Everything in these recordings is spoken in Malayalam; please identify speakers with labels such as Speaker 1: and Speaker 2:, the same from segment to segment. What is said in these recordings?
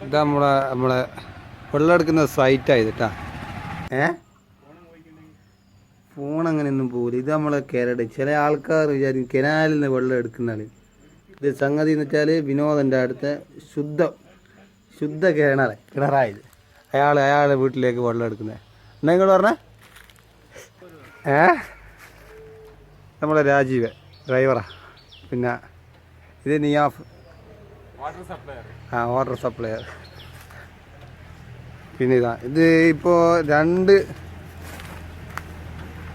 Speaker 1: ഇതാ നമ്മളെ വെള്ളം എടുക്കുന്ന സൈറ്റായത് കേട്ടാ. ഫോൺ അങ്ങനെയൊന്നും പോകില്ല. ഇത് നമ്മളെ കിരട്. ചില ആൾക്കാർ വിചാരിക്കും കനാലിൽ നിന്ന് വെള്ളം എടുക്കുന്നതാണ്. ഇത് സംഗതി എന്ന് വെച്ചാൽ വിനോദൻ്റെ അടുത്ത് ശുദ്ധ കിണറായത് അയാളുടെ വീട്ടിലേക്ക് വെള്ളം എടുക്കുന്നത്. എന്നാ നിങ്ങൾ പറഞ്ഞേ? നമ്മളെ രാജീവ് ഡ്രൈവറാ. പിന്നെ ഇത് നിയാഫ് വാട്ടർ സപ്ലയർ. പിന്നെ ഇത് ഇപ്പോൾ 2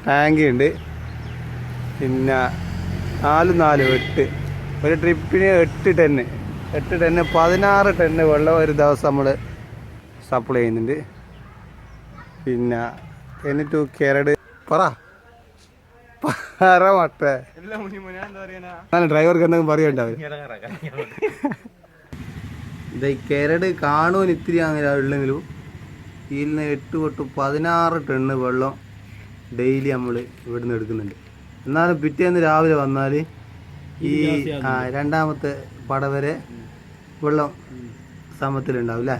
Speaker 1: ടാങ്ക് ഉണ്ട്. പിന്നെ 4 8 ഒരു ട്രിപ്പിന് 8 ടണ്ണ് 16 ടണ്ണ് വെള്ളം ഒരു ദിവസം നമ്മൾ സപ്ലൈ ചെയ്യുന്നുണ്ട്. പിന്നെ എന്നിട്ട് കിരട് മട്ടേ ഡ്രൈവർക്ക് എന്തെങ്കിലും പറയുണ്ടാവും. ഇത് കിരട് കാണുവാൻ ഇത്തിരി അങ്ങനെ ഉള്ളെങ്കിലും ഇതിൽ നിന്ന് 8 തൊട്ട് 16 ടണ്ണ് വെള്ളം ഡെയിലി നമ്മൾ ഇവിടുന്ന് എടുക്കുന്നുണ്ട്. എന്നാലും പിറ്റേന്ന് രാവിലെ വന്നാൽ ഈ 2ാമത്തെ പട വരെ വെള്ളം സമത്തിലുണ്ടാവും അല്ലേ.